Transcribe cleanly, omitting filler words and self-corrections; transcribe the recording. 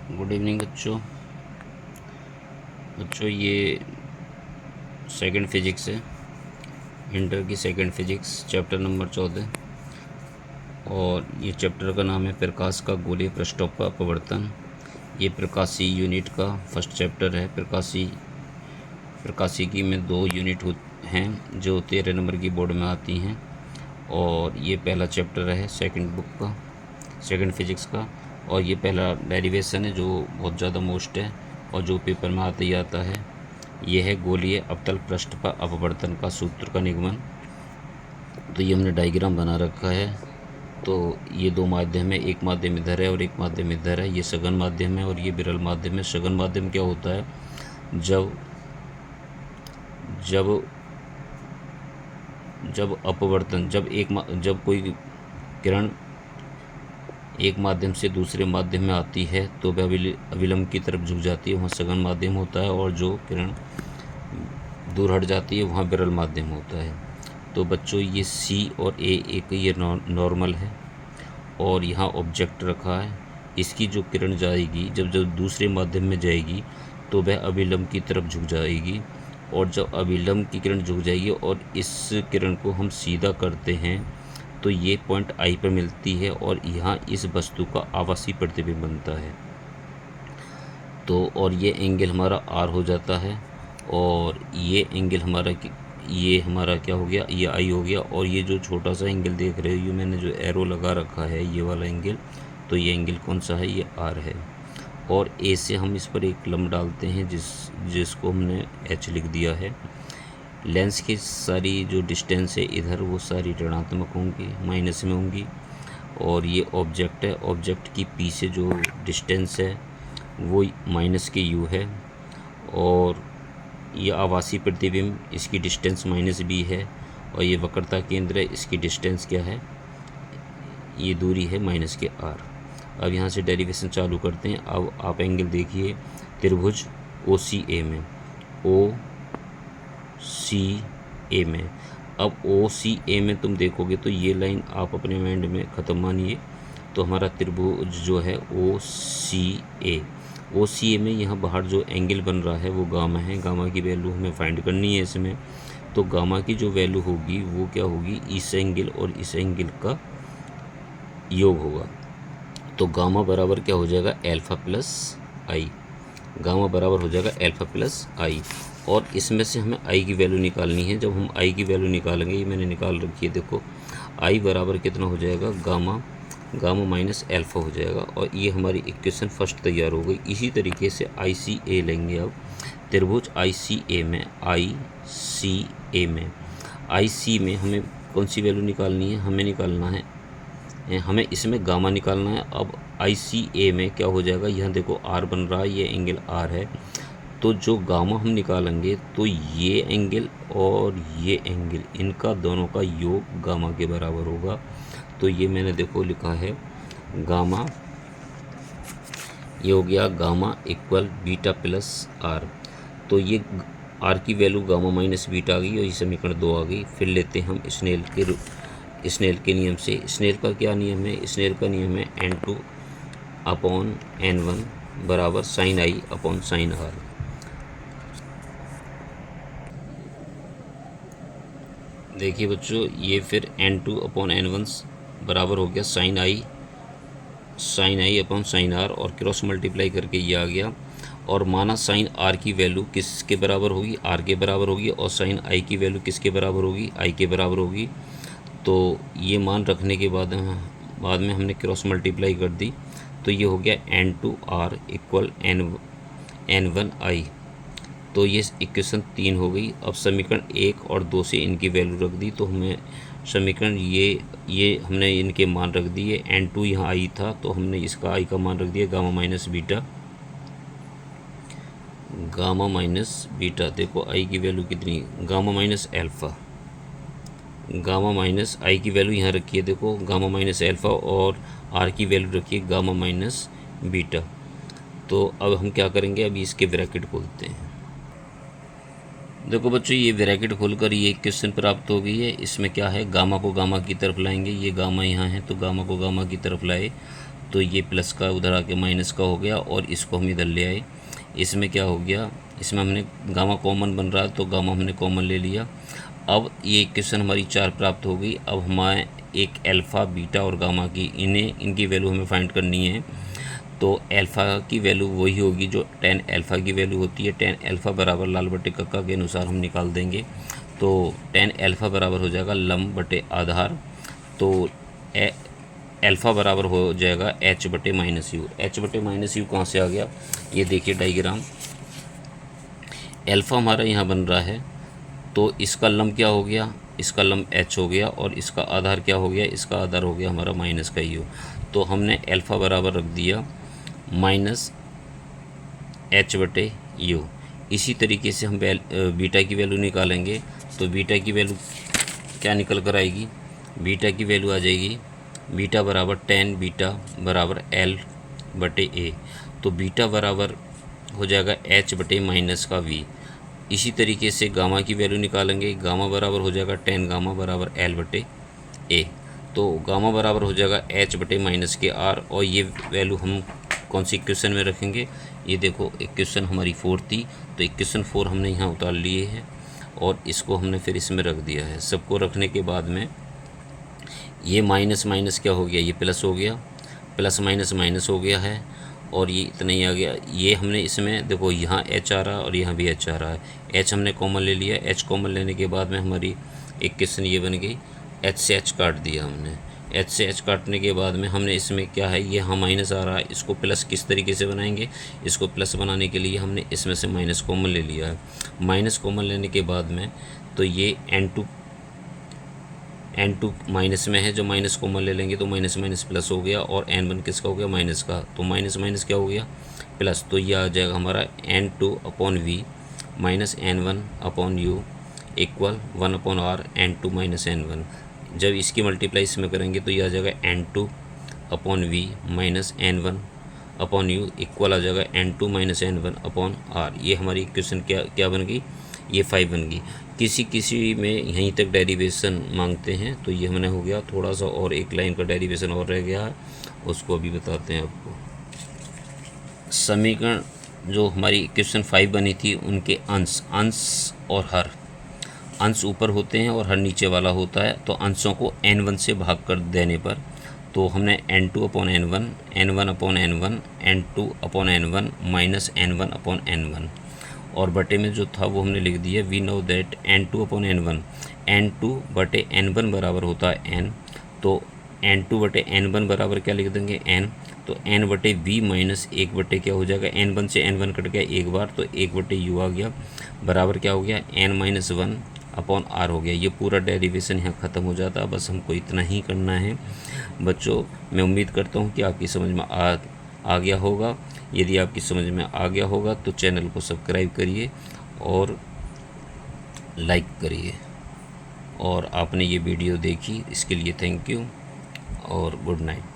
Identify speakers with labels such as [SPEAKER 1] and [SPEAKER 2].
[SPEAKER 1] Good evening बच्चों ये second physics है, इंटर की सेकंड फिजिक्स, चैप्टर नंबर 14। और ये चैप्टर का नाम है प्रकाश का गोलीय पृष्ठों का अपवर्तन। ये प्रकाशी यूनिट का फर्स्ट चैप्टर है। प्रकाशिकी में 2 यूनिट हैं जो 13 नंबर की बोर्ड में आती हैं, और ये पहला चैप्टर है सेकंड बुक का, सेकंड फिजिक्स का। और ये पहला डेरिवेशन है जो बहुत ज़्यादा मोस्ट है और जो पेपर में आते ही आता है। ये है गोलीय अवतल पृष्ठ पर अपवर्तन का सूत्र का निगमन। तो ये हमने डायग्राम बना रखा है। तो ये 2 माध्यम है, एक माध्यम इधर है और एक माध्यम इधर है। ये सघन माध्यम है और ये विरल माध्यम है। सघन माध्यम क्या होता है? जब जब जब अपवर्तन जब कोई किरण एक माध्यम से दूसरे माध्यम में आती है तो वह अविलंब की तरफ झुक जाती है, वहाँ सघन माध्यम होता है। और जो किरण दूर हट जाती है वहाँ विरल माध्यम होता है। तो बच्चों ये सी और ए एक ये नॉर्मल है और यहाँ ऑब्जेक्ट रखा है। इसकी जो किरण जाएगी, जब जब दूसरे माध्यम में जाएगी तो वह अविलंब की तरफ झुक जाएगी। और जब अविलंब की किरण झुक जाएगी और इस किरण को हम सीधा करते हैं तो ये पॉइंट आई पर मिलती है और यहाँ इस वस्तु का आभासी प्रतिबिंब बनता है। तो और ये एंगल हमारा आर हो जाता है और ये एंगल ये हमारा क्या हो गया? ये आई हो गया। और ये जो छोटा सा एंगल देख रहे हो, ये मैंने जो एरो लगा रखा है, ये वाला एंगल, तो ये एंगल कौन सा है? ये आर है। और ए से हम इस पर एक लंब डालते हैं जिसको हमने एच लिख दिया है। लेंस की सारी जो डिस्टेंस है इधर, वो सारी ऋणात्मक होंगी, माइनस में होंगी। और ये ऑब्जेक्ट है, ऑब्जेक्ट की पी से जो डिस्टेंस है वो माइनस के यू है। और ये आभासी प्रतिबिंब, इसकी डिस्टेंस माइनस बी है। और ये वक्रता केंद्र है, इसकी डिस्टेंस क्या है? ये दूरी है माइनस के आर। अब यहाँ से डेरिवेशन चालू करते हैं। अब आप एंगल देखिए, त्रिभुज ओ सी ए में, ओ सी ए में। अब ओ सी ए में तुम देखोगे तो ये लाइन आप अपने माइंड में ख़त्म मानिए। तो हमारा त्रिभुज जो है ओ सी ए में यहाँ बाहर जो एंगल बन रहा है वो गामा है। गामा की वैल्यू हमें फाइंड करनी है इसमें। तो गामा की जो वैल्यू होगी वो क्या होगी? इस एंगल और इस एंगल का योग होगा। तो गामा बराबर क्या हो जाएगा? एल्फ़ा प्लस आई। गामा बराबर हो जाएगा एल्फ़ा प्लस आई। और इसमें से हमें आई की वैल्यू निकालनी है। जब हम आई की वैल्यू निकालेंगे, ये मैंने निकाल रखी है, देखो आई बराबर कितना हो जाएगा? गामा माइनस एल्फ़ा हो जाएगा। और ये हमारी इक्वेशन फर्स्ट तैयार हो गई। इसी तरीके से आई सी ए लेंगे। अब त्रिभुज आई सी ए में हमें कौन सी वैल्यू निकालनी है? हमें इसमें गामा निकालना है। अब आई सी ए में क्या हो जाएगा? यहाँ देखो आर बन रहा है, ये एंगल आर है। तो जो गामा हम निकालेंगे तो ये एंगल और ये एंगल, इनका दोनों का योग गामा के बराबर होगा। तो ये मैंने देखो लिखा है गामा, ये हो गया gamma equal beta plus R. तो ये आर की वैल्यू गामा माइनस बीटा आ गई और ये समीकरण 2 आ गई। फिर लेते हैं हम स्नेल के नियम से। स्नेल का क्या नियम है? स्नेल का नियम है N2 अपॉन N1 बराबर sine I upon sine R. देखिए बच्चों, ये फिर N2 अपॉन N1 बराबर हो गया sine I upon sine R, और क्रॉस मल्टीप्लाई करके ये आ गया। और माना साइन आर की वैल्यू किसके बराबर होगी? आर के बराबर होगी। और साइन आई की वैल्यू किसके बराबर होगी? आई के बराबर होगी। तो ये मान रखने के बाद में हमने क्रॉस मल्टीप्लाई कर दी। तो ये हो गया N2 आर इक्वल N1 आई। तो ये इक्वेशन 3 हो गई। अब समीकरण 1 और 2 से इनकी वैल्यू रख दी। तो हमें समीकरण ये हमने इनके मान रख दिए। N2 यहाँ आई था तो हमने इसका आई का मान रख दिया गामा माइनस बीटा। देखो आई की वैल्यू कितनी? Gamma minus alpha. Gamma minus I की वैल्यू यहाँ रखी है, देखो गामा माइनस एल्फ़ा, और आर की वैल्यू रखी है गामा माइनस बीटा। तो अब हम क्या करेंगे? अभी इसके ब्रैकेट खोलते हैं। देखो बच्चों, ये ब्रैकेट खोलकर ये इक्वेशन प्राप्त हो गई है। इसमें क्या है? गामा को गामा की तरफ लाएंगे। ये गामा यहाँ है तो गामा को गामा की तरफ लाए तो ये प्लस का उधर आके माइनस का हो गया और इसको हम इधर ले आए। इसमें क्या हो गया, इसमें हमने गामा कॉमन बन रहा है तो गामा हमने कॉमन ले लिया। अब ये इक्वेशन हमारी 4 प्राप्त हो गई। अब हमारे एक अल्फ़ा, बीटा और गामा की इनकी वैल्यू हमें फाइंड करनी है। तो अल्फ़ा की वैल्यू वही होगी जो tan अल्फ़ा की वैल्यू होती है। tan अल्फ़ा बराबर लाल बटे कक्का के अनुसार हम निकाल देंगे। तो tan अल्फ़ा बराबर हो जाएगा लंब बटे आधार। तो अल्फ़ा बराबर हो जाएगा h बटे माइनस यू। h बटे माइनस यू कहाँ से आ गया, ये देखिए डायग्राम। अल्फ़ा हमारा यहाँ बन रहा है तो इसका लंब क्या हो गया, इसका लंब h हो गया और इसका आधार क्या हो गया, इसका आधार हो गया हमारा माइनस का यू। तो हमने अल्फ़ा बराबर रख दिया माइनस h बटे यू। इसी तरीके से हम बीटा की वैल्यू निकालेंगे। तो बीटा की वैल्यू क्या निकल कर आएगी, बीटा की वैल्यू आ जाएगी बीटा बराबर tan बीटा बराबर l बटे a। तो बीटा बराबर हो जाएगा h बटे माइनस का v। इसी तरीके से गामा की वैल्यू निकालेंगे, गामा बराबर हो जाएगा tan गामा बराबर l बटे a। तो गामा बराबर हो जाएगा h बटे माइनस के r। और ये वैल्यू हम कौन सी इक्वेशन में रखेंगे, ये देखो इक्वेशन हमारी 4 थी तो इक्वेशन 4 हमने यहाँ उतार लिए है और इसको हमने फिर इसमें रख दिया है। सबको रखने के बाद में ये माइनस माइनस क्या हो गया, ये प्लस हो गया, प्लस माइनस माइनस हो गया है और ये इतना ही आ गया। ये हमने इसमें देखो यहाँ h आ रहा है और यहाँ भी h आ रहा है। h हमने कॉमन ले लिया, h कॉमन लेने के बाद में हमारी इक्वेशन ये बन गई। h से h काट दिया हमने, h से h काटने के बाद में हमने इसमें क्या है, ये यहाँ माइनस आ रहा है, इसको प्लस किस तरीके से बनाएंगे, इसको प्लस बनाने के लिए हमने इसमें से माइनस कॉमन ले लिया है। माइनस कॉमन लेने के बाद में तो ये n2 माइनस में है, जो माइनस कॉमन ले लेंगे तो माइनस माइनस प्लस हो गया और n1 किसका हो गया, माइनस का। तो माइनस माइनस क्या हो गया, प्लस। तो ये आ जाएगा हमारा n2 upon v minus n1 upon u equal 1 upon r n2 minus n1। जब इसकी मल्टीप्लाई इसमें करेंगे तो ये आ जाएगा n2 upon v minus n1 upon u equal आ जाएगा n2 minus n1 upon r। ये हमारी इक्वेशन क्या बन गई, ये 5 बन गई। किसी में यहीं तक डेरिवेशन मांगते हैं तो ये हमने हो गया। थोड़ा सा और एक लाइन का डेरिवेशन और रह गया है, उसको अभी बताते हैं आपको। समीकरण जो हमारी इक्वेशन 5 बनी थी उनके अंश और हर, अंश ऊपर होते हैं और हर नीचे वाला होता है। तो अंशों को n1 से भाग कर देने पर तो हमने n2 upon n1, n1 upon n1, n2 upon n1 minus n1 upon n1 और बटे में जो था वो हमने लिख दिया। We know that n2 upon n1, n2 बटे n1 बराबर होता है n। तो n2 बटे n1 बराबर क्या लिख देंगे, n। तो n बटे v माइनस 1 बटे क्या हो जाएगा, n1 से n1 कट गया एक बार तो 1 बटे u आ गया बराबर क्या हो गया, n माइनस 1 अपॉन r हो गया। ये पूरा डेरिवेशन यहाँ ख़त्म हो जाता है। बस हमको इतना ही करना है बच्चों। मैं उम्मीद करता हूँ कि आपकी समझ में आ गया होगा। यदि आपकी समझ में आ गया होगा तो चैनल को सब्सक्राइब करिए और लाइक करिए। और आपने ये वीडियो देखी इसके लिए थैंक यू और गुड नाइट।